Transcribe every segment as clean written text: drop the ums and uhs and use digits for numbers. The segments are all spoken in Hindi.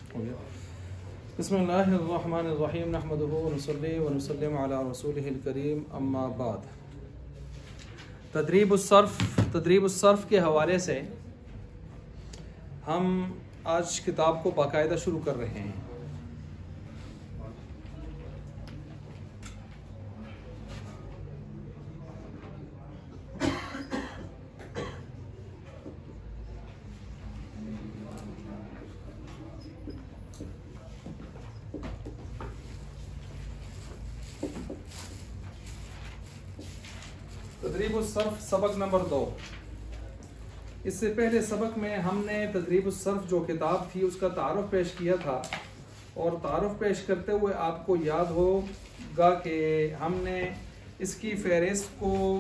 बिस्मिल्लाहिर्रहमानिर्रहीम नहमदुहु व नसल्ली व नुसल्लिम अला रसूलिहिल करीम अम्मा बाद। तदरीबुस्सर्फ़ के हवाले से हम आज किताब को बाकायदा शुरू कर रहे हैं। तदरीबुस्सर्फ़ सबक नंबर 2। इससे पहले सबक में हमने तदरीबुस्सर्फ़ जो किताब थी उसका तारुफ पेश किया था, और तारुफ पेश करते हुए आपको याद होगा कि हमने इसकी फ़हरिस्त को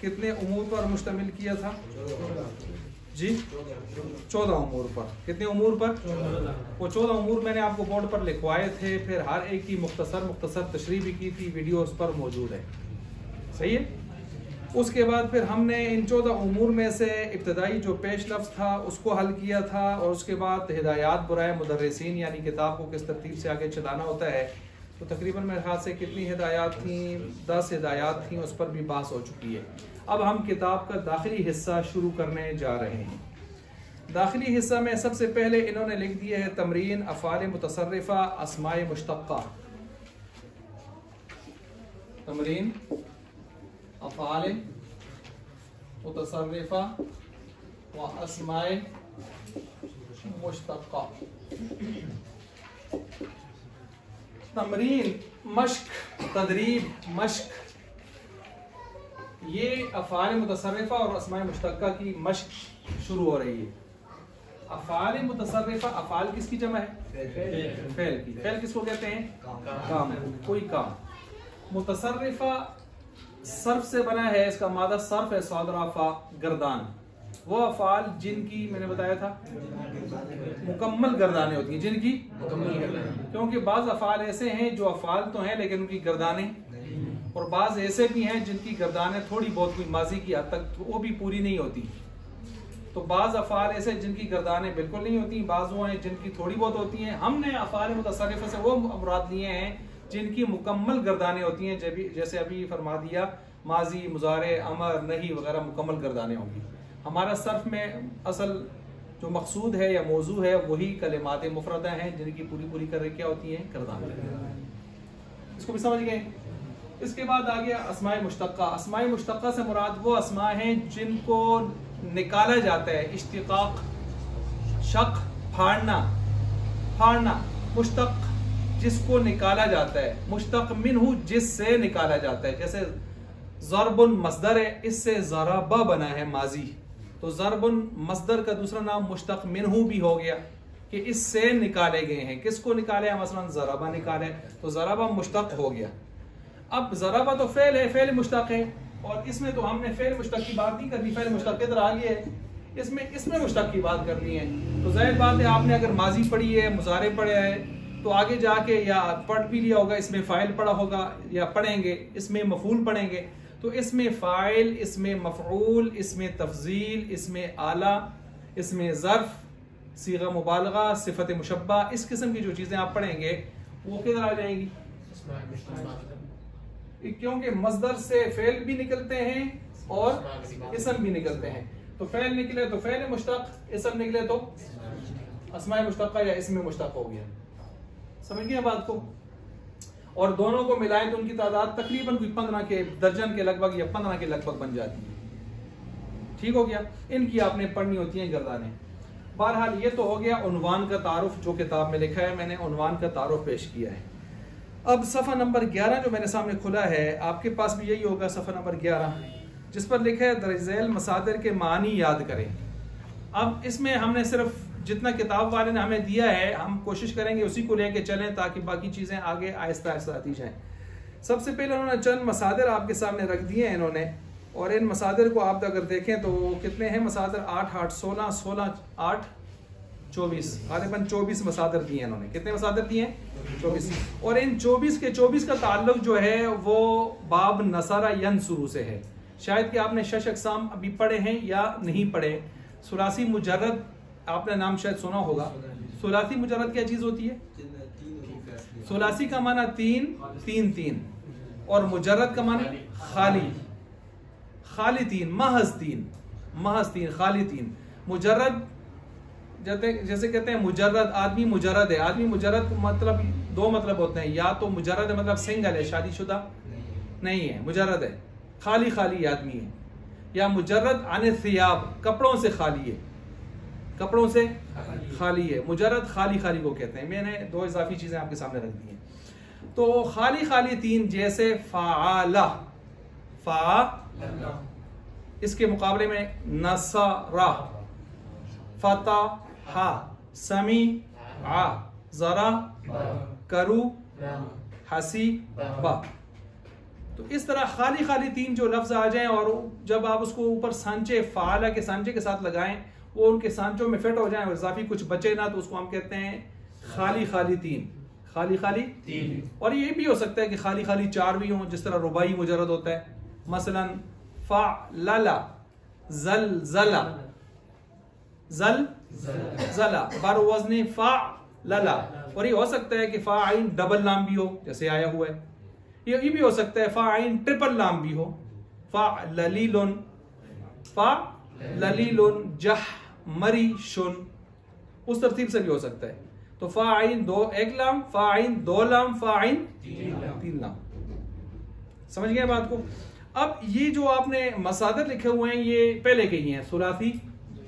कितने उमूर पर मुश्तमिल किया था जी? 14 उमूर पर। कितने उमूर पर? वो 14 उमूर मैंने आपको बोर्ड पर लिखवाए थे, फिर हर एक की मुख्तसर तशरीह भी की थी, वीडियो उस पर मौजूद है। सही है। उसके बाद फिर हमने इन 14 उमूर में से इब्तदाई जो पेश लफ्ज़ था उसको हल किया था, और उसके बाद हिदायत बुराए मुदर्रिसीन यानी किताब को किस तरतीब से आगे चलाना होता है। तो तकरीबन मेरे ख्याल से कितनी हिदायत थी? 10 हिदायत थी, उस पर भी बात हो चुकी है। अब हम किताब का दाखिली हिस्सा शुरू करने जा रहे हैं। दाखिली हिस्सा में सबसे पहले इन्होंने लिख दिया है तमरीन अफ़आल मुतसर्रिफ़ा अस्माए मुश्तक्का। तमरीन अफ़आल मुतसर्रिफ़ा व अस्माए मुश्तक्का। तमरीन मश्क, तदरीब मश्क, ये अफ़आल मुतसर्रिफ़ा और अस्माए मुश्तक्का की मश्क शुरू हो रही है। अफ़आल मुतसर्रिफ़ा, अफ़आल किसकी जमा है? फ़ेल की। फ़ेल किसको कहते हैं? काम, कोई काम। मुतसर्रिफ़ा सर्फ से बना है, इसका मादा सर्फ है, सादराफा गर्दान। वो अफ़आल जिनकी मैंने बताया था मुकम्मल गर्दानें होती हैं, जिनकी मुकम्मल गर्दानें, क्योंकि बाज़ अफ़आल ऐसे हैं जो अफ़आल तो हैं लेकिन उनकी गर्दानें, और बाज़ ऐसे भी हैं जिनकी गर्दानें थोड़ी बहुत कोई माजी की हद तक वो भी पूरी नहीं होती। तो बाज़ अफ़आल ऐसे जिनकी गर्दानें बिल्कुल नहीं होती, बाज़ वो हैं जिनकी थोड़ी बहुत होती हैं। हमने अफ़आल मुतसर्रिफ़ा से वो मुराद लिए हैं जिनकी मुकम्मल गर्दानें होती हैं, जैसे अभी फरमा दिया माजी, मुजारे, अमर, नहीं वगैरह मुकम्मल गर्दानें होंगी। हमारा सर्फ में असल जो मकसूद है या मौजू है वही कलिमात मुफरदा हैं जिनकी पूरी कर क्या होती हैं? गर्दानें। इसको भी समझ गए। इसके बाद आ गया अस्माए मुश्तक्का। अस्माए मुश्तक्का से मुराद वो अस्मा हैं जिनको निकाला जाता है। इश्तिकाक, शक, फाड़ना। मुश्तक जिसको निकाला जाता है, मुश्तक मिन्हु जिससे निकाला जाता है। जैसे ज़रबुन मस्दर है, इससे ज़रबा बना है माजी, तो ज़रबुन मस्दर का दूसरा नाम मुश्तक मिन्हु भी हो गया कि इससे निकाले गए हैं। किसको निकाले हैं? मसलन ज़रबा निकाले, तो ज़रबा मुश्तक हो गया। अब ज़रबा तो फ़ेल है, फ़ेल मुश्तक है, और इसमें तो हमने फ़ेल मुश्तक की बात नहीं करनी, फ़ेल मुश्तक इधर आ गया है, इसमें मुश्तक की बात करनी है। तो ज़ाहिर बात है आपने अगर माजी पढ़ी है, मुजारे पढ़े है, तो आगे जाके या पढ़ भी लिया होगा, इसमें फ़ाइल पढ़ा होगा या पढ़ेंगे, इसमें मफ़ूल पढ़ेंगे, तो इसमें फ़ाइल, इसमें मफ़ऊल, इसमें तफ़ज़ील, इसमें आला, इसमें ज़र्फ़, सीगा मुबालगा, सिफ़त मुशब्बा, इस किस्म की जो चीज़ें आप पढ़ेंगे वो किधर आ जाएंगी? क्योंकि मस्दर से फ़ेल भी निकलते हैं और इसम भी निकलते हैं। तो फ़ेल निकले तो फ़ेल मुश्तक, इसम निकले तो अस्माए मुश्तक्का या इसमें मुश्तक हो गया। समझ गए बात को? और दोनों को मिलाएं तो उनकी तादाद तकरीबन कोई 15 के दर्जन के लगभग या 15 के लगभग बन जाती है। ठीक हो गया। इनकी आपने पढ़नी होती हैं गर्दानें। बहरहाल ये तो हो गया उन्वान का तारुफ जो किताब में लिखा है, मैंने उन्वान का तारुफ पेश किया है। अब सफ़ा नंबर 11 जो मेरे सामने खुला है, आपके पास भी यही होगा, सफ़ा नंबर 11, जिस पर लिखा है दरज़ैल मसादिर के मानी याद करें। अब इसमें हमने सिर्फ जितना किताब वाले ने हमें दिया है हम कोशिश करेंगे उसी को लेके चलें ताकि बाकी चीज़ें आगे आहिस्ता आहिस्ता आती जाएं। सबसे पहले उन्होंने चंद मसादिर आपके सामने रख दिए हैं इन्होंने, और इन मसादिर को आप अगर देखें तो कितने हैं मसादिर? 8 8 16 16 8 24, गालिबन 24 मसादिर दिए हैं इन्होंने। कितने मसादिर दिए हैं? 24। और इन 24 के 24 का ताल्लुक जो है वो बाब नसरा यंसुरु से है। शायद कि आपने शश अक़साम अभी पढ़े हैं या नहीं पढ़े। सुलासी मुजर्रद आपने नाम शायद सुना होगा, सुलासी मुजर्रद क्या चीज होती है? सुलासी का माना तीन, तीन तीन, और मुजर्रद का माना खाली, खाली तीन, महज तीन, महज तीन, खाली तीन। मुजर्रद जैसे कहते हैं मुजर्रद, आदमी मुजर्रद है। आदमी मुजर्रद मतलब दो मतलब होते हैं, या तो मुजर्रद मतलब सिंगल है, शादीशुदा नहीं है, मुजर्रद है, खाली खाली आदमी है, या मुजर्रद अन सियाब, कपड़ों से खाली है, कपड़ों से खाली है। मुजर्रद खाली खाली को कहते हैं। मैंने दो इजाफी चीजें आपके सामने रख दी हैं। तो खाली खाली तीन, जैसे फ़ाला, फ़ा, इसके मुकाबले में नसरा, फतह, समी, आ, जरा, करू, हसी, बा। तो इस तरह खाली खाली तीन जो लफ्ज आ जाएं और जब आप उसको ऊपर सांचे, फ़ाला के सांचे के साथ लगाएं, वो उनके सांचों में फिट हो जाएं और इजाफी कुछ बचे ना, तो उसको हम कहते हैं खाली खाली तीन, खाली खाली तीन। और ये भी हो सकता है कि खाली खाली चार भी हों, जिस तरह रुबाई मुजर्रद होता है, मसलन फ़अलला, ज़लज़ला, ज़ल ज़ला, बर वज़्न फ़अलला। और ये हो सकता है कि फ़ाइन डबल लाम भी हो, जैसे आया हुआ है। ये भी हो सकता है फ़ाइन ट्रिपल लाम भी हो, फ़अललीलुन, फ़अललीलुन, जहमरीशुन, उस तरतीब से भी हो सकता है। तो फ़ाइन दो एक लाम, फ़ाइन दो लाम, फ़ाइन तीन लाम। समझ गए बात को? अब ये जो आपने मसादर लिखे हुए हैं ये पहले के ही हैं, सुलासी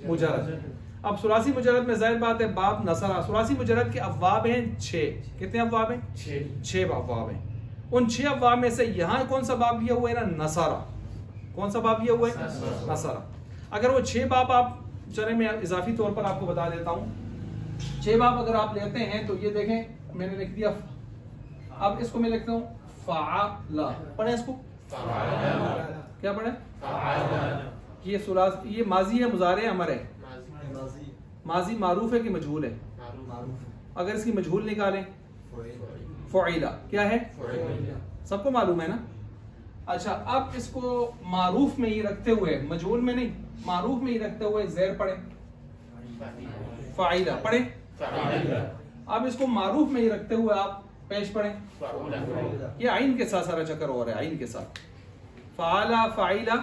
मुजर्रद। अब सुलासी मुजर्रद में जाहिर बात है बाब नसरा। सुलासी मुजर्रद के अब्वाब हैं 6। कितने अब्वाब हैं? 6 अब्वाब हैं। उन 6 अब्वाब में से यहाँ कौन सा बाब लिया हुआ है ना? नसरा। कौन सा बाब लिया हुआ है? नसरा। अगर वो 6 बाब आप, चले मैं इजाफी तौर पर आपको बता देता हूँ, 6 बाब अगर आप लेते हैं तो ये देखें मैंने लिख दिया। अब इसको मैं लिखता हूँ फ़अला, पढ़े इसको, क्या पढ़े? ये सुलास, ये माजी है, मुजारे अमर है। माजी मारूफ है कि मजहूल है? अगर इसकी मजहूल निकालें, फ़ुइला क्या है? सबको मालूम है ना? अच्छा, अब इसको मारूफ में ही रखते हुए, मजहूल में नहीं, मारूफ में ही रखते हुए ज़ेर पढ़े, फ़ाइला पढ़े। अब इसको मारूफ में ही रखते हुए आप पेश पढ़े, ये आइन के साथ सारा चक्कर हो रहा है, आइन के साथ। फ़ाला, फ़ाइला।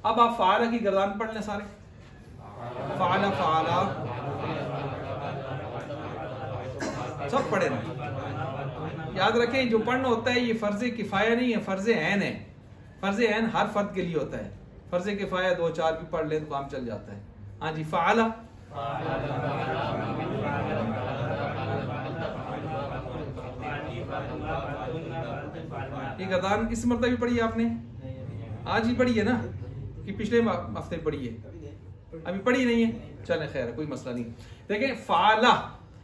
अब आप फ़ाला की गर्दान पढ़ लें सारे, फ़ाला, फ़ाला, सब पढ़े ना। याद रखें जो पढ़ना होता है ये फर्ज़े किफ़ाया नहीं है, फर्ज़े ऐन है। फर्ज़े ऐन हर फर्द के लिए होता है। फर्ज़े किफ़ाया 2-4 भी पढ़ ले तो काम चल जाता है। हाँ जी, फ़ाला, ये गर्दान इस मरतबा भी पढ़ी है आपने? आज ही पढ़ी है ना कि पिछले हफ्ते पढ़ी है? अभी पढ़ी नहीं है, चले खैर कोई मसला नहीं। देखें फ़ाला,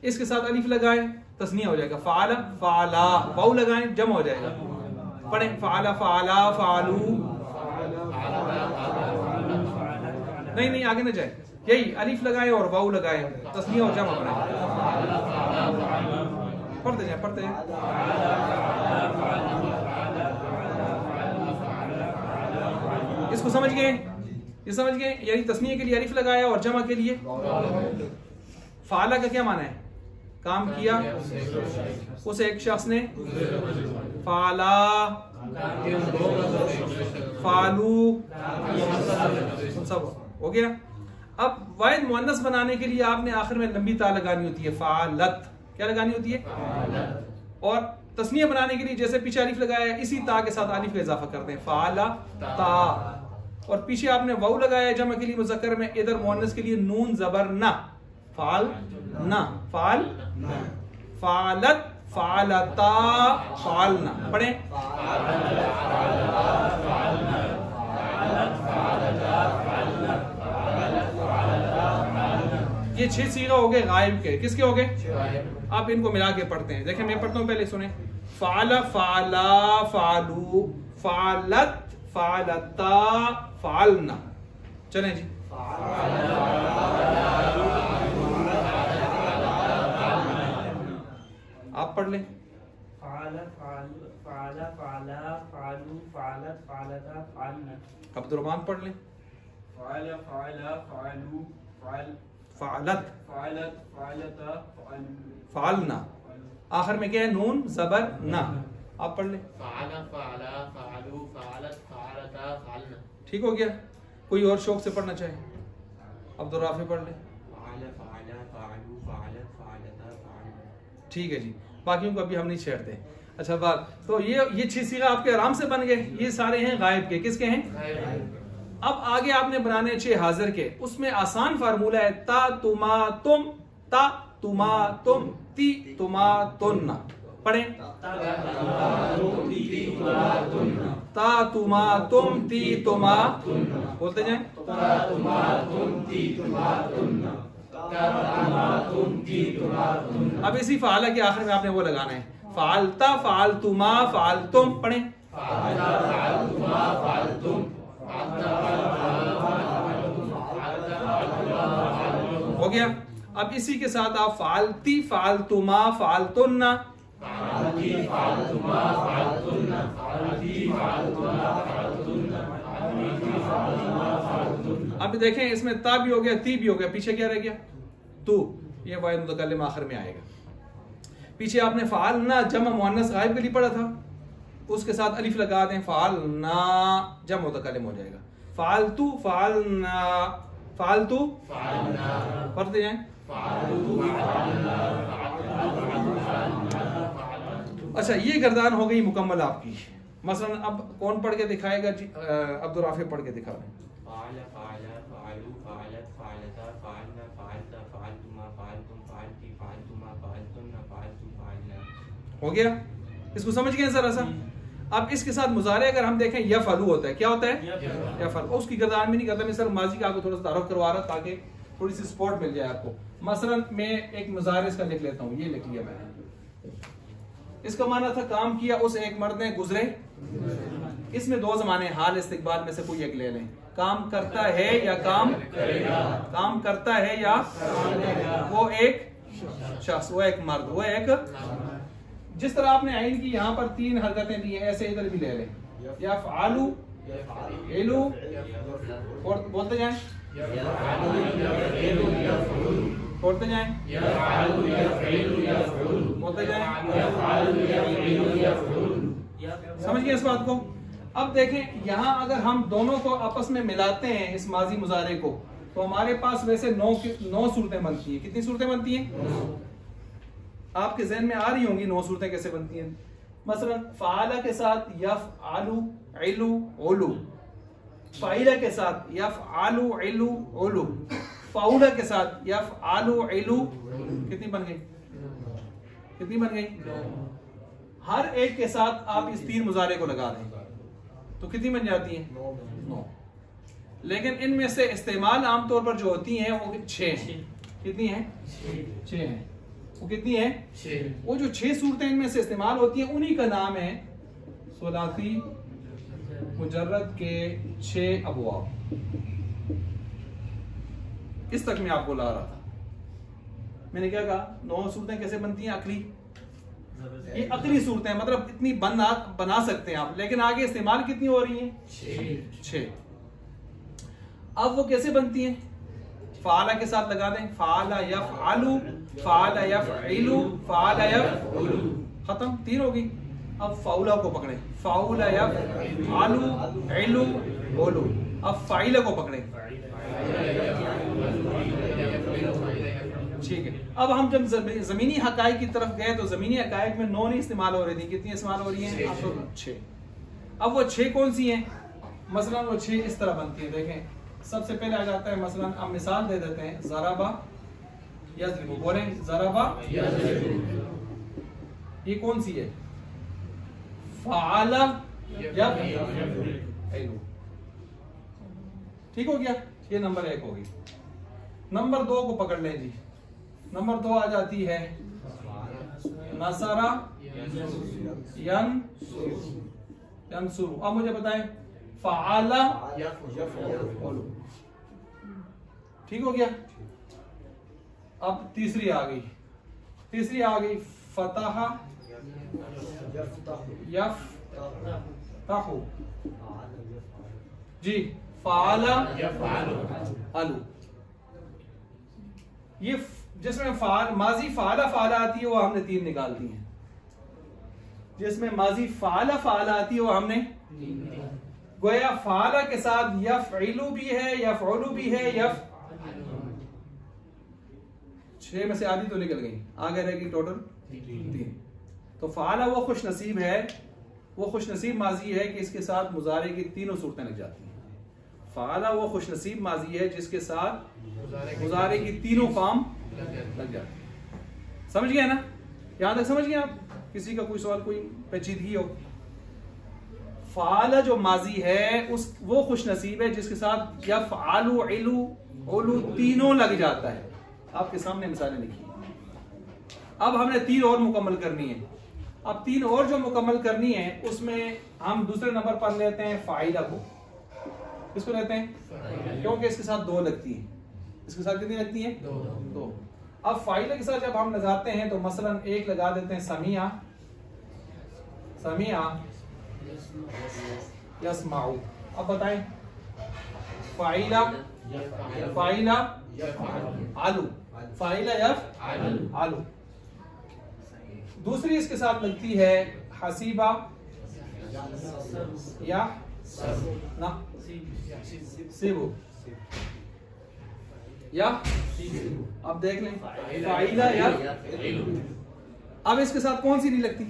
इसके साथ अलिफ लगाए तस्निया हो जाएगा, फ़ाला फ़ाला, वाउ लगाएं जमा हो जाएगा। पढ़े फ़ाला फ़ाला फ़ालू, नहीं नहीं आगे ना जाए, यही अलिफ लगाए और वाउ लगाए, तस्निया और जमा बनाए। पढ़ते जाए, पढ़ते जाए। इसको समझ गए? ये समझ गए? यानी तस्निया के लिए अलिफ लगाया और जमा के लिए फ़ाला का क्या माना है? काम किया, उस एक शख्स ने। फ़ाला, फ़ालू, सब हो गया। अब वाहिद मुअन्नस बनाने के लिए आपने आखिर में लंबी ता लगानी होती है, फ़ालत, क्या लगानी होती है? और तस्निया बनाने के लिए जैसे पीछे अलिफ लगाया इसी ता के साथ अलिफ का इजाफा करते हैं, फ़ाला ता। और पीछे आपने वाउ लगाया जमा के लिए मुज़क्कर में, इधर मुअन्नस के लिए नून ज़बर ना, फ़ाल ना, फ़ाल फ़ालत फ़ालता फ़ालना। पढ़े ये 6 सीगा हो गए गायब के। किसके हो गए? आप इनको मिला के पढ़ते हैं। देखिए मैं पढ़ता हूँ, पहले सुने। फ़ाला फ़ाला फ़ालू फ़ालत फ़ालता फ़ालना। चलें जी, आप पढ़ लें। फ़ाला फ़ालू फ़ाला फ़ाला फ़ालू फ़ालत फ़ालता फ़ालना। अब्दुर्रहमान पढ़ लें। फ़ाला फ़ाला फ़ालू फ़ाल फ़अलत, फ़अलत, फ़अलता, फ़अलना, आखिर में क्या है? नून ज़बर ना। आप पढ़ ले। फ़अला, फ़अला, फ़अलू, फ़अलत, फ़अलता, फ़अलना। ठीक हो गया? कोई और शौक से पढ़ना चाहे? अब्दुल राफ़ी पढ़ ले। फ़अला, फ़अला, फ़अलू, फ़अलत, फ़अलता, फ़अलना। ठीक है जी, बाकियों को अभी हम नहीं छेड़ते। अच्छा बात, तो ये 6 सीगा आपके आराम से बन गए। ये सारे हैं गायब के। किसके हैं? अब आगे आपने बनाने 6 हाजिर के। उसमें आसान फार्मूला है, ता तुमा तुम, ता तुमा तुम, ती तुमा तुन्ना। पढ़ें। ता तुमा तुम, ती तुमा, बोलते जाएं। अब इसी फ़ाला के आखिर में आपने वो लगाना है, फ़ालता, फ़ालतुमा, फ़ालतुम। पढ़ें। हो गया। अब इसी के साथ आप फ़ालती, फ़ालतुमा, फ़ालतुन्ना। अब देखें, इसमें ता भी हो गया, ती भी हो गया, पीछे क्या रह गया? तू। ये वाहिद मुतकल्लिम आखिर में आएगा। पीछे आपने फ़अलना जमा मुअन्नस गायब के लिए पढ़ा था, उसके साथ अलिफ लगा दें, फ़अलना जमा मुतकल्लिम हो जाएगा। फ़ालतू, फ़अलना, फ़ालतू पढ़ते जाएं। अच्छा, ये गर्दान हो गई मुकम्मल आपकी। मसलन अब कौन पढ़ के दिखाएगा जी? अब्दुल राफ़ी पढ़ के दिखा दें। फ़अला, फ़अला, फ़अलू, फ़अलत, फ़अलता, फ़अलना, फ़अलता, फ़अलतुमा, फ़अलतुम, फ़अलती, फ़अलतुमा, फ़अलतुन्ना, फ़अलतू, फ़अलना। हो गया? इसको समझ गए जरा सा? अब इसके साथ मुजारे अगर हम देखें, यफ़अलू होता है। क्या होता है? यफ़अलू। उसकी गर्दान भी नहीं करता, मैं सर माजी का आपको थोड़ा सा तारुफ करवा रहा ताकि थोड़ी सी सपोर्ट मिल जाए आपको। मसलन मैं एक मुजारे इसका लिख लेता हूँ, ये लिख लिया मैंने। इसका माना था काम किया उस एक मर्द ने, गुजरे। इसमें 2 ज़माने, हाल इस्तिक़बाल में से कोई एक ले लें। काम करता है या काम करेगा? काम करता है या वो एक शख्स, वो एक मर्द, वो एक। जिस तरह आपने आइन की यहाँ पर 3 हरकतें दी हैं, ऐसे इधर भी ले लें। या फ़ालू, एलू, और बोलते जाएं, बोलते जाएं, बोलते जाएं। समझ गए इस बात को? अब देखें, यहाँ अगर हम दोनों को आपस में मिलाते हैं, इस माजी मुजारे को, तो हमारे पास वैसे 9 सूरतें बनती हैं। कितनी सूरतें बनती हैं? आपके ज़हन में आ रही होंगी 9 सूरतें कैसे बनती हैं। मसलन फ़अला के साथ यफ़अलु, इलु, उलु। फ़ाइला के साथ यफ़अलु, इलु, उलु। फ़अउला के साथ यफ़अलु, इलु। कितनी बन गई? कितनी बन गई? हर एक के साथ आप इस 3 मुजारे को लगा दें तो कितनी बन जाती हैं? 9। लेकिन इनमें से इस्तेमाल आमतौर पर जो होती हैं वो 6 हैं। कितनी हैं? 6 हैं। वो कितनी है? 6। वो जो 6 सूरतें इनमें से इस्तेमाल होती हैं, उन्हीं का नाम है सुलासी मुजर्रद के 6 अबवाब। इस तक मैं आपको ला रहा था। मैंने क्या कहा? 9 सूरतें कैसे बनती हैं? अकली। ये अकली सूरतें, मतलब इतनी बना सकते हैं आप, लेकिन आगे इस्तेमाल कितनी हो रही हैं? 6। अब वो कैसे बनती हैं? फ़अला के साथ लगा दें, फ़अला यफ़अलु, फ़अला यफ़इलु, फ़अला यफ़उलु। खत्म, 3 हो गई। अब फ़अउला को पकड़े, फ़अउला यफ़अलु, इलु, उलु। अब फ़ाइला को पकड़े। ठीक है। अब हम जब ज़मीनी हक़ाइक़ की तरफ गए तो ज़मीनी हक़ाइक़ में 9 नहीं इस्तेमाल हो रही थी। कितनी इस्तेमाल हो रही हैं? 6। अब वो 6 कौन सी हैं? मसलन वो 6 इस तरह बनती है। देखें, सबसे पहले आ जाता है, मसलन अब मिसाल दे देते हैं, ज़राबा यज़रिबु। बोलें, ज़राबा यज़रिबु। ये कौन सी है? फ़अला यफ़अलु। ठीक हो गया? ये नंबर 1 होगी। नंबर 2 को पकड़ लें जी। नंबर 2 आ जाती है नसरा यनसुरु। अब मुझे बताएं, फ़अला यफ़अलु। ठीक हो गया? अब तीसरी आ गई। फ़तहा यफ़तहु। जी, फ़अला यफ़अलु। ये जिसमें माजी फाला फाला आती है वो हमने 3 निकाल दी है। जिसमें माजी फाला फाला आती है वो हमने गोया फाला के साथ यफ़इलु भी है, यफ़उलु भी है, 6 में से आधी तो निकल गई, आगे रहेगी टोटल 3। तो फाला वो खुश नसीब है, वो खुश नसीब माजी है कि इसके साथ मुजारे की तीनों सूरतें लग जाती हैं। फाला वो खुश नसीब माजी है जिसके साथ मुजारे की तीनों फॉर्म लग जाती है। समझ गए ना? यहां तक समझ गए आप? किसी का कोई सवाल, कोई पेचीदगी हो? फाला जो माजी है उस वो खुश नसीब है जिसके साथ यफ़अलु, इलु, उलु तीनों लग जाता है। आपके सामने मिसालें लिखी। अब हमने 3 और मुकम्मल करनी है। अब 3 और जो मुकम्मल करनी है उसमें हम दूसरे नंबर पर लेते हैं फाइला को। किसको लेते हैं? क्योंकि इसके साथ 2 लगती हैं। इसके साथ कितनी लगती हैं? 2। अब फाइला के साथ जब हम लगाते हैं तो मसलन एक लगा देते हैं समिया, समिया यस्माउ। अब बताएं फाइला, फाइला आलू, फाइला यफ आलू। दूसरी इसके साथ लगती है हसीबा या ना सिबु या। अब देख लें फाइला या। अब इसके साथ कौन सी नहीं लगती?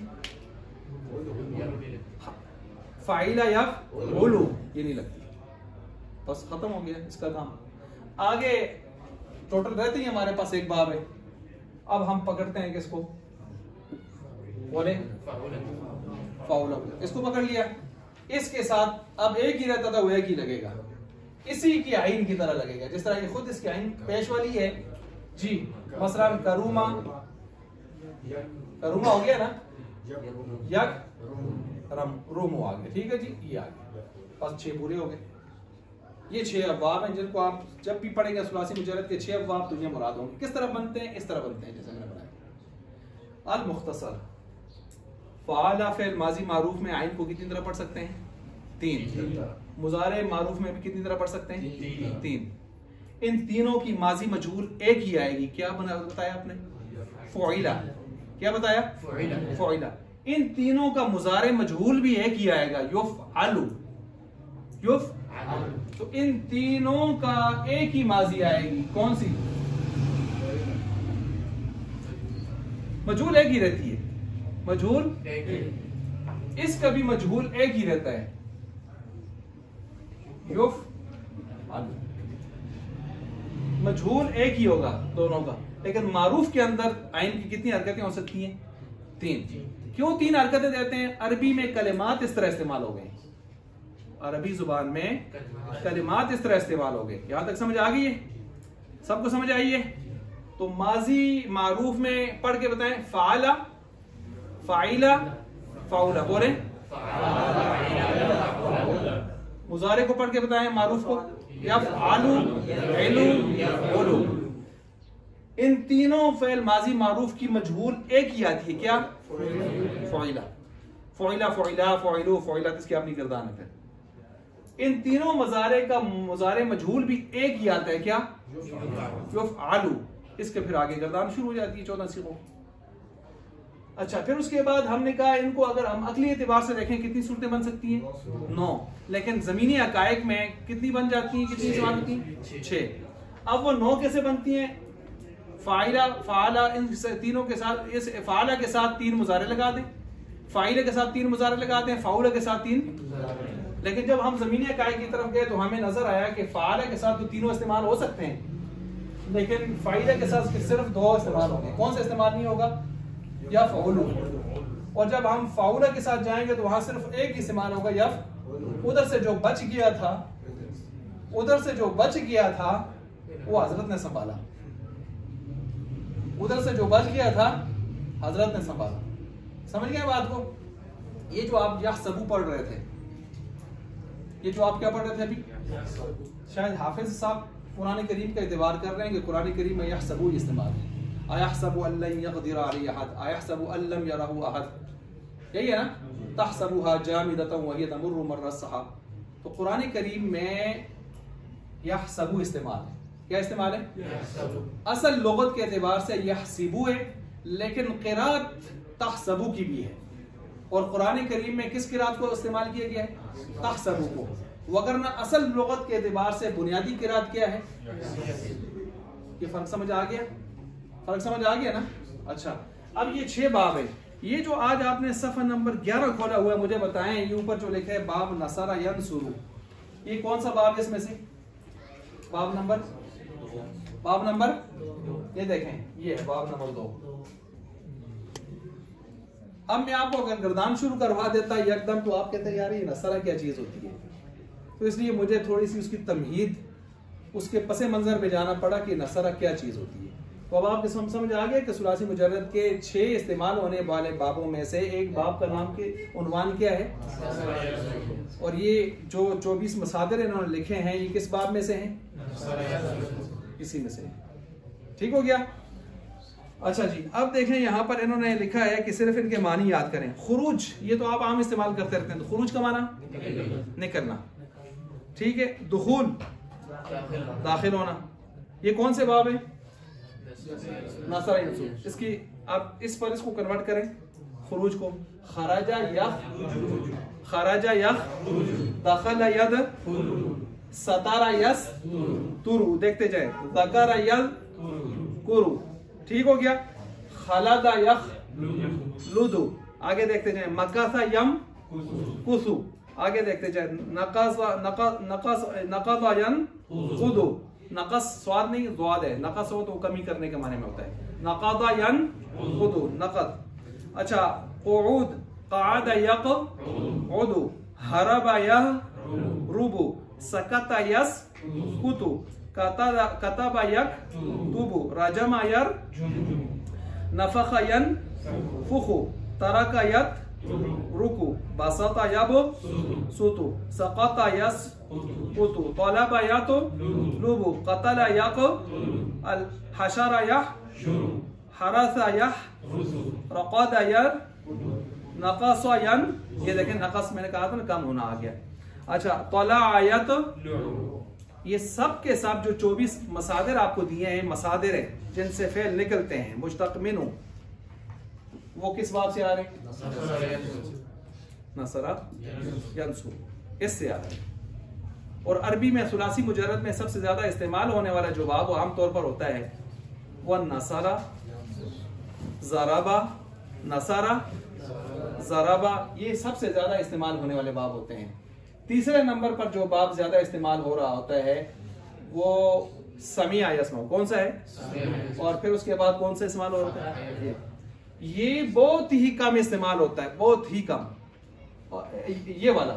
फाइला या ओलू, ये नहीं लगती। बस खत्म हो गया इसका काम। आगे टोटल रहते ही हमारे पास एक बाब है। अब हम पकड़ते हैं किसको? बोले फाउला। इसको पकड़ लिया। इसके साथ अब एक ही रहता था, वो एक ही लगेगा, इसी की आइन की तरह लगेगा। जिस तरह ये खुद इसकी आइन पेश वाली है जी। मसलन करूमा, करूमा हो गया ना, यक रोमो आ गया। ठीक है जी, ये आ गया। बस 6 पूरे हो गए। ये 6 अब्वाब हैं जिनको आप जब भी पढ़ेंगे सुलासी मुजर्रद के 6 अब्वाब तो ये मुराद होंगे। किस तरह बनते हैं? इस तरह बनते हैं जैसे मैंने बताया। अल मुख्तसर फ़ाला फ़िल माजी मारूफ में आइन को कितनी तरह पढ़ सकते हैं? 3। मुजारे मारूफ में भी कितनी तरह पढ़ सकते हैं? 3। इन तीनों की माजी मजहूल एक ही आएगी। क्या बताया आपने? फ़ुइला। क्या बताया? फ़ुइला। इन तीनों का मुजारे मजहूल भी एक ही आएगा, युफ़अलु, युफ़अलु। तो इन तीनों का एक ही माजी आएगी। कौन सी? मजहूल एक ही रहती है, मजहूल इसका भी मजहूल एक ही रहता है, युफ़अलु। मजहूल एक ही होगा दोनों का, लेकिन मारूफ के अंदर आइन की कितनी हरकतें हो सकती हैं? 3। क्यों 3 हरकतें देते हैं? अरबी में कलिमात इस तरह इस्तेमाल हो गए, अरबी जुबान में कलिमात इस तरह इस्तेमाल हो गए। यहां तक समझ आ गई है? सबको समझ आई है? तो माजी मारूफ में पढ़ के बताएं फाला, फाइला, फाउला। बोले मुजारे को पढ़ के बताएं मारूफ को, यफ़अलु, इलु, उलु। इन तीनों फ़ेल माजी मारूफ की मजहूल एक ही आती है। क्या? फ़ुइला, फ़ुइला, फ़ुइला, फ़ुइलु, फ़ुइला। इसकी अपनी गर्दान है। फिर इन तीनों मजारे का मुजारे मजहूल भी एक ही आता है। क्या? युफ़अलु। इसके फिर आगे गर्दान शुरू हो जाती है 14 सिगों। अच्छा, फिर उसके बाद हमने कहा इनको अगर हम अकली एतबार से देखें कितनी सूरतें बन सकती हैं? 9। लेकिन जमीनी हकायक में कितनी बन जाती हैं? कितनी इस्तेमाल होती हैं? 6। अब वो 9 कैसे बनती हैं? फाइला, फाला, इन तीनों के साथ, इस फाला के साथ 3 मुजारे लगा दें, फाइले के साथ 3 मुजारे लगा दें, फाउला के साथ 3। लेकिन जब हम जमीनी हकायक की तरफ गए तो हमें नजर आया कि फाला के साथ तो तीनों इस्तेमाल हो सकते हैं, लेकिन फाइला के साथ सिर्फ 2 इस्तेमाल होंगे। कौन सा इस्तेमाल नहीं होगा? या फाउलू। और जब हम फाउला के साथ जाएंगे तो वहां सिर्फ एक ही इस्तेमाल होगा, या उधर से जो बच गया था, उधर से जो बच गया था वो हजरत ने संभाला, उधर से जो बच गया था हजरत ने संभाला। समझ गए बात को? ये जो आप यहसबू पढ़ रहे थे, ये जो आप क्या पढ़ रहे थे अभी, शायद हाफिज साहब कुरान करीम का एतबार कर रहे हैं कि कुरान करीम में यहसबू इस्तेमाल है। अयहसबु अल्लन यक़दिर अलैहि अहद, अयहसबु अल्लम यरहु अहद, यही है ना? तहसबुहा जामिदतन वहिय तमुर्रु मर्र सहाब। तो कुरान करीम में यहसबु इस्तेमाल है। क्या इस्तेमाल है? असल लुगत के एतबार से यहसिबु है, लेकिन क़िरात तहसबु की भी है। और कुरान करीम में किस क़िरात को इस्तेमाल किया गया है? तहसबु को। वगरना असल लुगत के एतबार से बुनियादी क़िरात क्या है? ये फर्क समझ आ गया? फर्क समझ आ गया ना? अच्छा, अब ये 6 बाब है। ये जो आज आपने सफ़ा नंबर 11 खोला हुआ है, मुझे बताएं, ये ऊपर जो लिखा है बाब नसरा यंसुरु, ये कौन सा बाब है इसमें से? बाब नंबर ये देखें, ये है बाब नंबर 2। अब मैं आपको अगर गर्दान शुरू करवा देता एकदम, तो आप कहते हैं यार ये नसरा क्या चीज होती है। तो इसलिए मुझे थोड़ी सी उसकी तमहीद, उसके पसे मंजर पे जाना पड़ा कि नसरा क्या चीज होती है। तो अब आपको समझ आ गया कि सुलासी मुजर्रद के 6 इस्तेमाल होने वाले बाबों में से एक बाब का नाम के उन्वान क्या है? और ये जो 24 मसादिर इन्होंने लिखे हैं, ये किस बाब में से हैं? इसी में से। ठीक हो गया? अच्छा जी, अब देखें यहाँ पर इन्होंने लिखा है कि सिर्फ इनके मानी याद करें। खुरूज, ये तो आप आम इस्तेमाल करते रहते हैं। तो खुरूज का माना निकलना, ठीक है। दुखूल, दाखिल होना। ये कौन से बाब है? नसरा यंसुर। इसकी आप इस पर इसको कन्वर्ट करें, खुरूज को। खराजा यख, दखला यद, सतारा यस तुरु, देखते जाए। ज़करा यद कुरु, ठीक हो गया। खलादा यख लुदु, आगे देखते जाए। मकासा यम कुसु, आगे देखते जाए। नकासा यन कुदु, नकस स्वाद नहीं ज़्वाद है, नकस हो तो कमी करने के माने में होता है। नकादा यन कुदु, नकद। अच्छा, क़ुऊद, क़आदा यक़ उदु, हरबा यह रुबु, सकता यस कुतु, कतबा यक तुबु, रजमा यर नफख यन फुखु, तरका यत रुकु, बसता यब सुतु, सकता यस कुतु, तलबा यत लुबु, कतला यक अल हशरा यह हरसा यह रक़दा यर नक़स यन, ये देखें नक़स मैंने कहा था ना, कम होना आ गया। अच्छा, तला आयत, ये सब के सब जो 24 मसादिर आपको दिए हैं, मसादिर है जिनसे फेल निकलते हैं, मुश्तक मिनु, वो किस बाब से आ रहे हैं? नसरा यंसुर, इससे आ रहे हैं। और अरबी में सुलासी मुजर्रद में सबसे ज्यादा इस्तेमाल होने वाला जो बाब वो आमतौर पर होता है वो नसरा, ज़राबा, नसरा, ज़राबा, ये सबसे ज्यादा इस्तेमाल होने वाले बाब होते हैं। तीसरे नंबर पर जो बाब ज्यादा इस्तेमाल हो रहा होता है वो समिया यस्मा, कौन सा है? और फिर उसके बाद कौन सा इस्तेमाल हो रहा है? ये बहुत ही कम इस्तेमाल होता है, बहुत ही कम। ये वाला,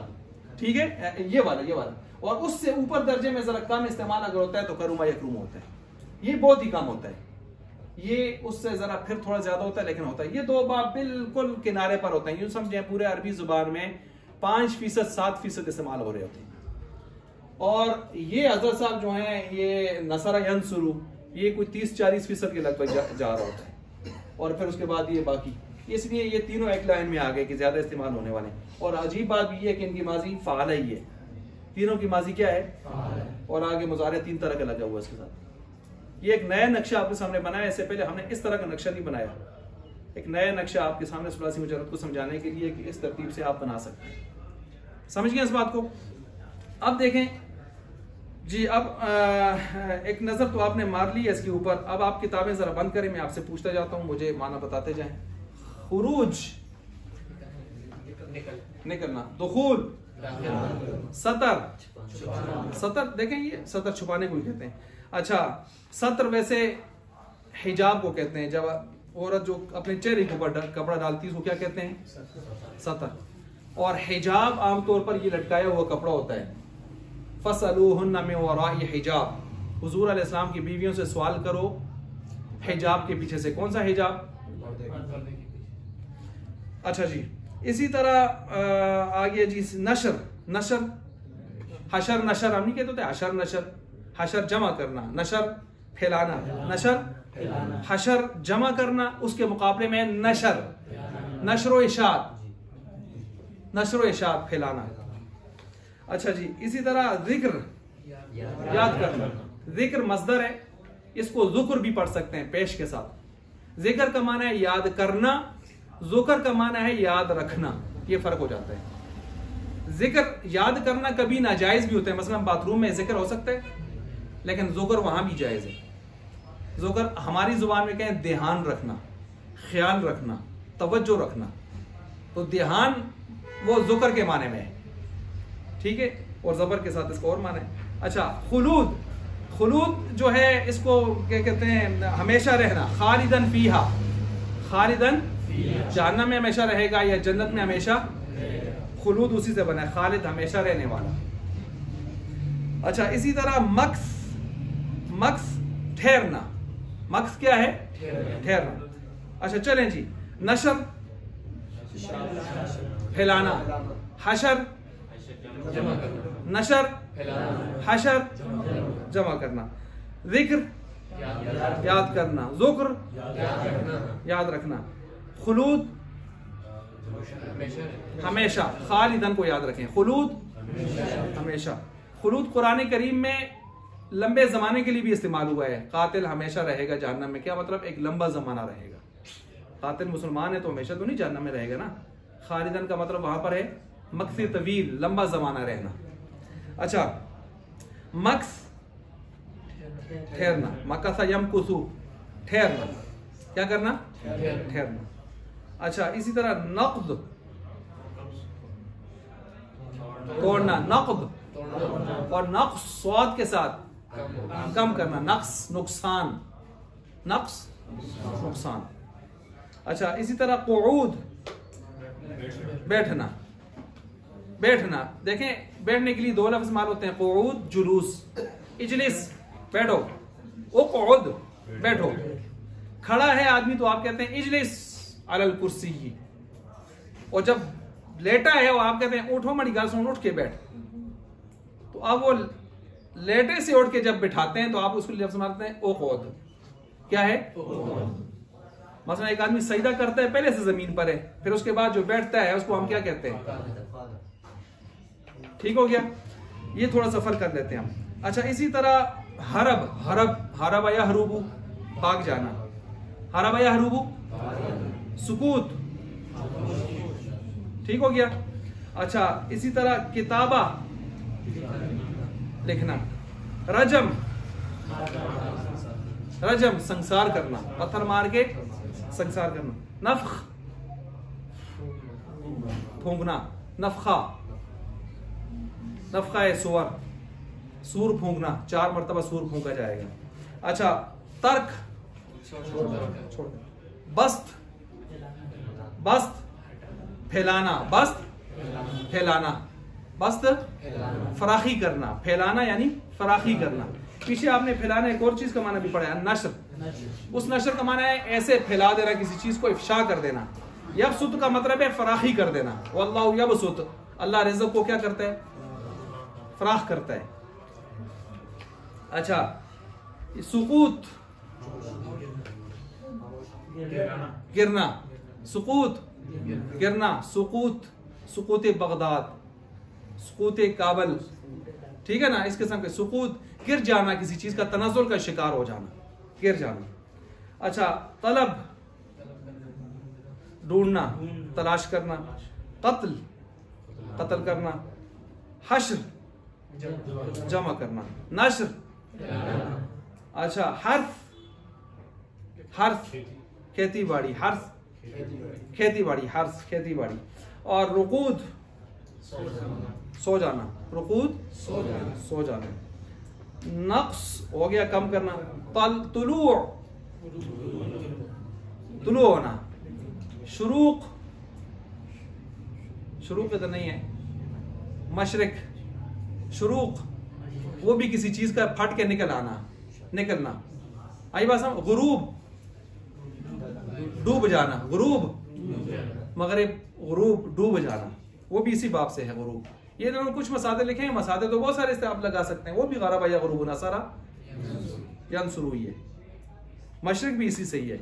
ठीक है, ये वाला। और उससे ऊपर दर्जे में जरा कम इस्तेमाल अगर होता है तो करुमा यकरूम होता है। ये बहुत ही कम होता है, ये उससे जरा फिर थोड़ा ज्यादा होता है, लेकिन होता है। ये 2 बाब बिल्कुल किनारे पर होते हैं। यूं समझे पूरे अरबी जुबान में 5%, 7% इस्तेमाल हो रहे होते हैं। और ये हजरत साहब जो हैं, ये नसरा यंसुरु, ये कोई 30-40% के लगभग जा रहा होता है। और फिर उसके बाद ये बाकी, इसलिए ये तीनों एक लाइन में आ गए कि ज्यादा इस्तेमाल होने वाले। और अजीब बात भी है कि इनकी माजी फ़ाल ही है, तीनों की माजी क्या है? और आगे मुजारे 3 तरह का लगा हुआ इसके साथ। ये एक नया नक्शा आपके सामने बनाया, इससे पहले हमने इस तरह का नक्शा नहीं बनाया। एक नया नक्शा आपके सामने सुलासी मुजर्रद को समझाने के लिए कि इस तरतीब से आप बना सकते हैं। समझ गए इस बात को? अब देखें जी, अब एक नजर तो आपने मार ली है इसके ऊपर। अब आप किताबें जरा बंद करें, मैं आपसे पूछता जाता हूं, मुझे माना बताते जाएं। खुरूज निकलना, दुखूल, सतर देखें, ये सतर छुपाने को ही कहते हैं। अच्छा, सतर वैसे हिजाब को कहते हैं, जब औरत जो अपने चेहरे के ऊपर कपड़ा डालती है उसको क्या कहते हैं? सतर। और हिजाब आमतौर पर ये लटकाया हुआ कपड़ा होता है। फसलूहुन्ना मिन वराई हिजाब, हुजूर अलैहिस्सलाम की बीवियों से सवाल करो हिजाब के पीछे से। कौन सा हिजाब? अच्छा जी, इसी तरह आगे जी, नशर, हशर नशर हम नहीं कहते थे, हशर नशर, हशर जमा करना, नशर फैलाना, नशर हशर जमा करना, उसके मुकाबले में नशर इशाद फैलाना। अच्छा जी, इसी तरह जिक्र याद करना, जिक्र मस्दर है, इसको ज़ुक्र भी पढ़ सकते हैं पेश के साथ। जिक्र का माना है याद करना, ज़ुक्र का माना है याद रखना, ये फर्क हो जाता है। जिक्र याद करना कभी नाजायज भी होता है, मसलन बाथरूम में जिक्र हो सकता है, लेकिन ज़ुक्र वहां भी जायज है। ज़ुक्र हमारी जुबान में कहें ध्यान रखना, ख्याल रखना, तवज्जो रखना, तो ध्यान वो ज़ुक्र के माने में है, ठीक है, और ज़बर के साथ इसको और माने। अच्छा, खुलूद, खुलूद जो है इसको क्या कहते हैं, हमेशा रहना। खालिदन फीहा, खालिदन जहन्नम में हमेशा रहेगा या जन्नत में हमेशा, खुलूद उसी से बना है, खालिद हमेशा रहने वाला। अच्छा, इसी तरह मक्स, मक्स ठहरना, मक्स क्या है, ठहरना। अच्छा चलें जी, नशर फैलाना, हशर नशर, हशर जमा करना, जिक्र याद करना, ज़ुक्र याद रखना, खुलूद हमेशा, खालिदन को याद रखें, खुलूद हमेशा। खुलूद कुरान करीम में लंबे जमाने के लिए भी इस्तेमाल हुआ है। कातिल हमेशा रहेगा जहन्नम में, क्या मतलब, एक लंबा जमाना रहेगा। कातिल मुसलमान है तो हमेशा तो नहीं जहन्नम में रहेगा ना। खालिदन का मतलब वहां पर है मक्सी तवील, लंबा जमाना रहना। अच्छा, मक्स ठहरना, मकसा यमकुसु ठहरना, क्या करना, ठहरना। अच्छा, इसी तरह नक़्द तोड़ना, नक़्द, और नक़्स स्वाद के साथ कम करना, नक्स नुकसान, नक्स नुकसान। अच्छा, इसी तरह क़ुऊद बैठना, बैठना, देखें बैठने के लिए दो लफ्ज़ इस्तेमाल होते हैं, क़ुऊद जुलूस। इजलिस बैठो, उक़उद बैठो। खड़ा है आदमी तो आप कहते हैं इजलिस अलल कुर्सी, और जब लेटा है वो आप कहते हैं उठो मड़ी गाल सुन, उठ के बैठ। तो अब वो लेटे से उठ के जब बिठाते हैं तो आप उसको लफ्ज़ मारते हैं उक़उद, क्या है, मसलन एक आदमी सजदा करता है, पहले से जमीन पर है, फिर उसके बाद जो बैठता है उसको हम क्या कहते हैं, ठीक हो गया। ये थोड़ा सा फर्क कर लेते हैं हम। अच्छा, इसी तरह हरब, हरब, हरब या हरूबू भाग जाना, हरब या हरूबू सुकूत, ठीक हो गया। अच्छा, इसी तरह किताबा लिखना, रजम, रजम संसार करना, पत्थर मार के संसार करना, नफ़्ख फूंकना, नफ़्खा, नफ़्खा है सूर, सूर फूंकना, 4 मरतबा सूर फूंका जाएगा। अच्छा, तर्क छोड़, बस्त, बस्त फैलाना, बस्त फैलाना, बस्त फराखी करना, फैलाना यानी फराखी करना। पीछे आपने फैलाना एक और चीज का माना भी पढ़ा है, नशर। उस नशर का माना है ऐसे फैला देना, किसी चीज को इफ्शा कर देना। यबसुत का मतलब है फराखी कर देना, वल्लाहु यबसुत, अल्लाह रिज़्क़ को क्या करता है, फराख करता है। अच्छा, सुकूत गिरना, सुकूत गिरना, सुकूत, सुकूत बगदाद, सुकूत काबल, ठीक है ना, इस किस्म के सुकूत, गिर जाना, किसी चीज का तनाजुल का शिकार हो जाना, गिर जाना। अच्छा, तलब ढूंढना, तलाश करना, कत्ल कत्ल करना, हश्र जमा करना, नश्र। अच्छा, हर्फ, हर्फ खेती बाड़ी, हर्फ खेती बाड़ी, हर्फ खेती बाड़ी। और रुकूद सो जाना, रुकूद सो जाना। नक्स हो गया कम करना, तुलू तुलू होना, शुरूक, शुरूक तो नहीं है, मशरिक, शुरूक वो भी किसी चीज का फट के निकल आना, निकलना। आई बात समझ। गुरूब डूब जाना, गुरूब मगरिब, गुरूब डूब जाना, वो भी इसी बाब से है गुरूब। ये इन्होंने कुछ मसादे लिखे हैं, मसादे तो बहुत सारे से आप लगा सकते हैं, वो भी गरब या गुरूब नसरा यंसुरू ही है, मशरिक भी इसी से ही है,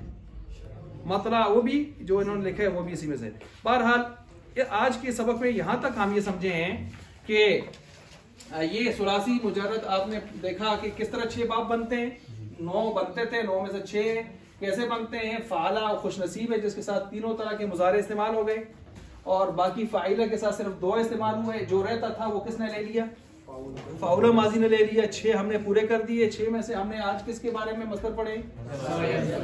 मतला वो भी जो इन्होंने लिखा है वो भी इसी में से। बहरहाल आज के सबक में यहां तक हम ये समझे हैं कि ये सुलासी मुजर्रद आपने देखा कि किस तरह 6 बाब बनते हैं, 9 बनते थे, 9 में से 6 कैसे बनते हैं। फ़ाला और खुशनसीब है जिसके साथ तीनों तरह के मुजारे इस्तेमाल हो गए, और बाकी फ़ाइला के साथ सिर्फ 2 इस्तेमाल हुए। जो रहता था वो किसने ले लिया, फ़ाउला माजी ने ले लिया। 6 हमने पूरे कर दिए। 6 में से हमने आज किसके बारे में मसदर पढ़े,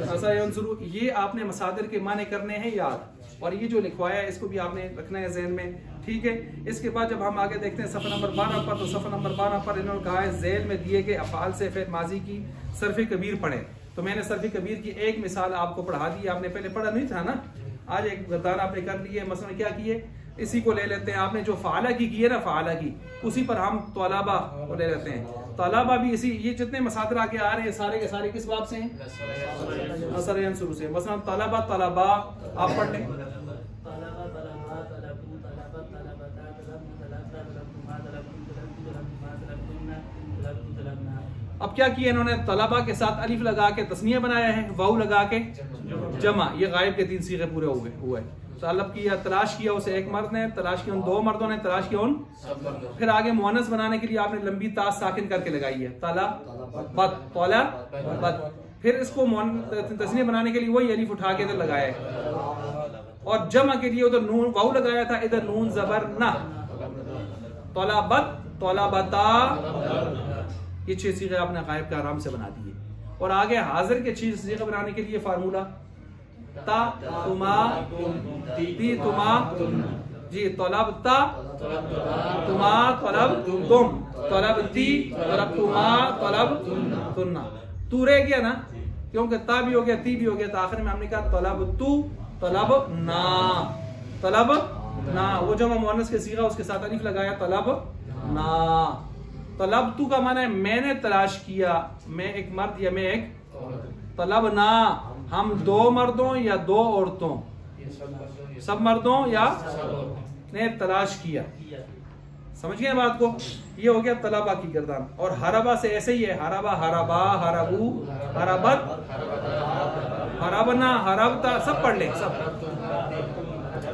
असा यंसुरु। ये आपने मसादिर के माने करने हैं याद, और ये जो लिखवाया है इसको भी आपने रखना है जहन में, ठीक है। इसके बाद जब हम आगे देखते हैं सफ़ा नंबर 12 पर, तो सफ़ा नंबर 12 पर इन्होंने कहा है ज़ैल में दिए गए अफ़ाल से फ़ेल माजी की सर्फ़ कबीर पढ़ें। तो मैंने सर्फ़ कबीर की एक मिसाल आपको पढ़ा दी, आपने पहले पढ़ा नहीं था ना, आज एक गर्दान आपने कर लिए। मसलन क्या किए, इसी को ले लेते हैं, आपने जो फ़ाला की है ना, फ़ाला की, उसी पर हम तौलाबा को ले लेते हैं। तौलाबा भी इसी, ये जितने मसादर आगे आ रहे हैं सारे के सारे किस बाब से हैं, असर यंसुरु से। मसलन तौलाबा तौलाबा आप पढ़ लें। अब क्या किया इन्होंने, तलबा के साथ अलिफ लगा के तस्निया बनाया है, वाउ लगा के जमा। ये गायब के 3 सीगे पूरे हुए। तलब किया, तलाश किया उसे एक मर्द ने, तलाश किया उन 2 मर्दों ने, तलाश किया उन। फिर आगे मुअन्नस बनाने के लिए आपने लंबी ता साकिन करके लगाई है, तला बत, तौला बत। फिर इसको तस्निया बनाने के लिए वही अलिफ उठा के इधर लगाया है, और जमा के लिए उधर नून वाउ लगाया था, इधर नून जबर ना, तौला बत, तौला बता। ये 6 सीगे आपने गायब के आराम से बना दिए। और आगे हाजिर के 6 सीगे बनाने के लिए फार्मूला ता तुमा ती तुमा जी, तलब ता तुमा तलब तुम, तलब ती तलब तुमा तलब तुन्ना। तू रह गया ना, क्योंकि ता भी हो गया ती भी हो गया, तो आखिर में हमने कहा तलब तू तलब ना, तलब ना। वो जब मुअन्नस के सीगा उसके साथ अलिफ लगाया, तलब ना। तलब तू का माना है मैंने तलाश किया, मैं एक मर्द या मैं एक। तलब ना, हम 2 मर्दों या 2 औरतों, सब मर्दों या ने तलाश किया। समझ गए बात को, ये हो गया तलबा की गर्दान। और हरबा से ऐसे ही है, हरबा हरबा हरबू हरबत हरबना हरबता, सब पढ़ लें सब।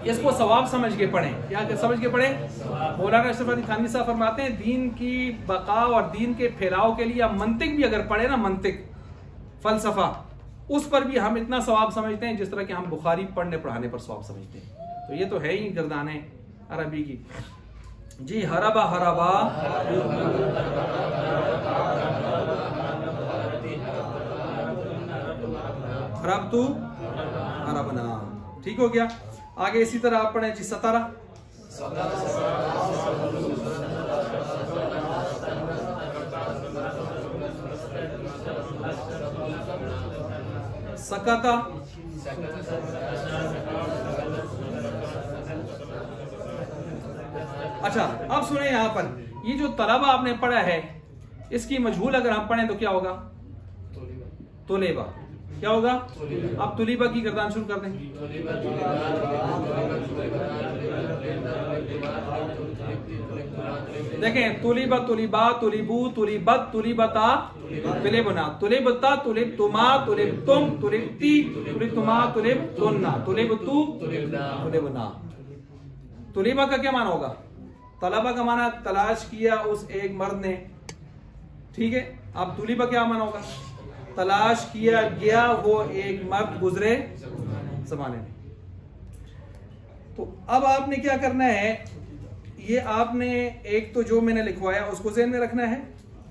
इसको सवाब समझ के पढ़ें, क्या समझ के पढ़ें। मौलाना अशरफ अली थानवी साहब फरमाते हैं दीन की बका और दीन के फैलाव के लिए आप मंतिक भी अगर पढ़े ना, मंतिक फलसफा, उस पर भी हम इतना सवाब समझते हैं जिस तरह के हम बुखारी पढ़ने पढ़ाने पर सवाब समझते हैं। तो ये तो है ही गर्दाने अरबी की जी। हरबा हरबा हरबतु हरबना, ठीक हो गया। आगे इसी तरह आप पढ़े जी सतारा, सकता, अच्छा अब सुने यहां पर, ये जो तलबा आपने पढ़ा है इसकी मजहूल अगर हम पढ़ें तो क्या होगा, तुलेबा। क्या होगा, अब तुलीबा की गर्दान शुरू कर दें। देखें, तुलीबा तुलीबा तुलीबू तुलीबत तुलीबता तुलिबना तुलिबता तुलिब तुमा तुलिब तुम तुलिबती तुलिब तुमा तुलिब तुन्ना तुलिबतु तुलिबना। तुलीबा का क्या माना होगा, तलबा का माना तलाश किया उस एक मर्द ने, ठीक है। अब तुलीबा क्या माना होगा, तलाश किया गया वो एक मर्द गुजरे जमाने में। तो अब आपने क्या करना है, ये आपने एक तो जो मैंने लिखवाया उसको ज़हन में रखना है,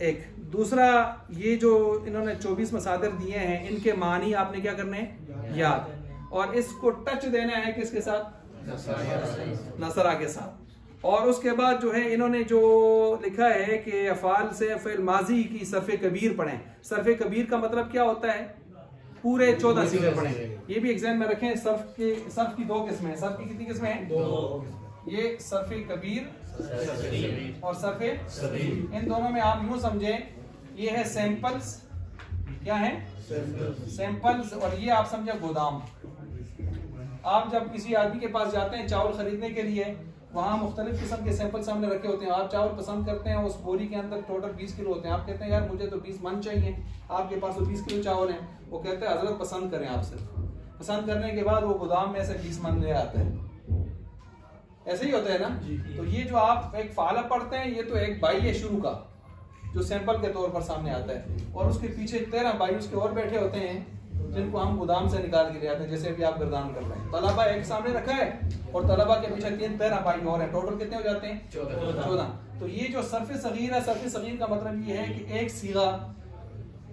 एक दूसरा ये जो इन्होंने 24 मसादिर दिए हैं इनके मानी आपने क्या करने हैं, याद। और इसको टच देना है किसके साथ, नसरा के साथ। और उसके बाद जो है इन्होंने जो लिखा है कि अफ़ाल से फ़िल माजी की सर्फ़े कबीर पढ़ें। सर्फ़े कबीर का मतलब क्या होता है, पूरे 14 सीगे पढ़ें। ये भी एग्जाम में रखें। सर्फ की 2 किस्में हैं। सर्फ की कितनी किस्में हैं, 2। ये सर्फ़े कबीर और सर्फ़े, इन दोनों में आप यूं समझें ये है सैंपल्स, क्या है सैंपल्स, और ये आप समझे गोदाम। आप जब किसी आदमी के पास जाते हैं चावल खरीदने के लिए, वहाँ मुख्तलिफ किस्म के सैंपल सामने रखे होते हैं। आप चावल पसंद करते हैं, उस बोरी के अंदर टोटल 20 किलो होते हैं। आप कहते हैं यार मुझे तो 20 मन चाहिए, आपके पास तो 20 किलो चावल हैं। वो कहते हैं हजरत पसंद करें, आप सिर्फ पसंद करने के बाद वो गोदाम में से 20 मन ले आता है। ऐसे ही होता है ना। तो ये जो आप एक फाला पढ़ते हैं, ये तो एक बाई है शुरू का जो सैंपल के तौर पर सामने आता है, और उसके पीछे 13 बाई उसके और बैठे होते हैं जिनको हम गोदाम से निकाल के ले आते हैं, जैसे अभी आप गर्दान कर रहे हैं। तलबा एक सामने रखा है और तलबा के पीछे 13 बाई और हैं, टोटल कितने हो जाते हैं? 14। तो ये जो सर्फ सगीर है, सर्फ सगीर का मतलब ये है कि एक सीगा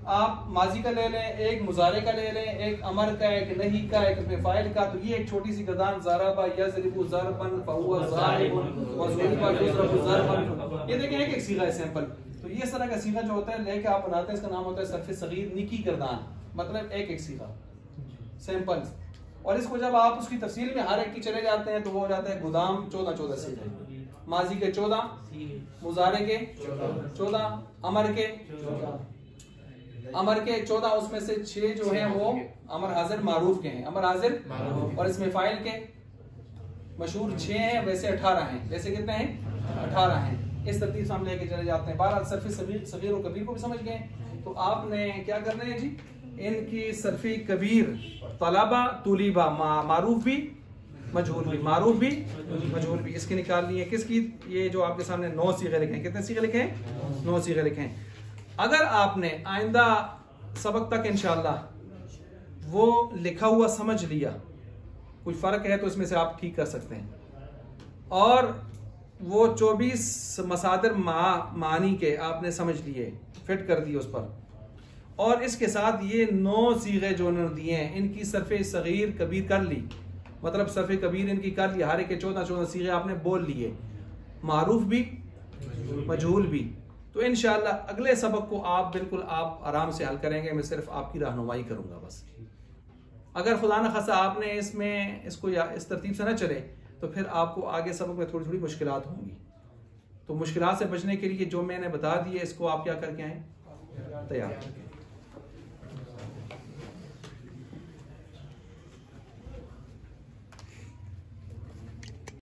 आप माजी का ले लें, एक मुजारे का ले लें, एक अमर का, एक नही का, एक फ़ाइल का। तो ये एक छोटी सी गर्दान ज़रबा यज़रिबु ज़रबन फहुवा ज़ारिबुन व ज़ुरिबा युज़रबु ज़रबन, ये देखें एक सीगा है सैंपल। तो ये इस तरह का सीगा जो होता है लेके आप बनाते हैं, इसका नाम होता है सर्फ सगीर निकी गर्दान, मतलब एक सीगा सैंपल। और इसको जब आप उसकी तफसील में हर एक की चले जाते हैं तो वो हो जाता है गोदाम 14 सीगे, माजी के 14, मुजारे के 14, अमर के 14, उसमें से 6 जो है वो अमर हाजिर मारूफ के हैं, अमर हाजिर, और इसमें फाइल के मशहूर 6 हैं, वैसे 18 हैं, वैसे कितने हैं? 18 हैं। इस तरतीब से हम लेके चले जाते हैं। बहरहाल सर्फ सगीर और कबीर को भी समझ गए। तो आपने क्या करना है जी, इनकी सर्फी कबीर तलबा तुलिबा मारूफ भी मजहूल भी, मारूफ भी मजहूल भी, इसकी निकालनी है। किसकी? ये जो आपके सामने 9 सीगे लिखे हैं। कितने सीगे लिखे हैं? 9 सीगे लिखे हैं। अगर आपने आइंदा सबक तक इंशाअल्लाह वो लिखा हुआ समझ लिया, कोई फर्क है तो इसमें से आप ठीक कर सकते हैं, और वो 24 मसादर मानी के आपने समझ लिए, फिट कर दिए उस पर, और इसके साथ ये 9 सीगे जो उन्होंने दिए हैं इनकी सर्फे सगीर कबीर कर ली, मतलब सर्फे कबीर इनकी कर ली, हारे के 14 सीगे आपने बोल लिए, मारूफ भी मजहूल भी। तो इंशाअल्लाह अगले सबक को आप बिल्कुल आप आराम से हल करेंगे, मैं सिर्फ आपकी रहनुमाई करूंगा बस। अगर खुदा न खासा आपने इसमें इसको या इस तरतीब से न चले तो फिर आपको आगे सबक में थोड़ी थोड़ी मुश्किलात होंगी। तो मुश्किलात से बचने के लिए जो मैंने बता दिए इसको आप क्या करके आए, तैयार करके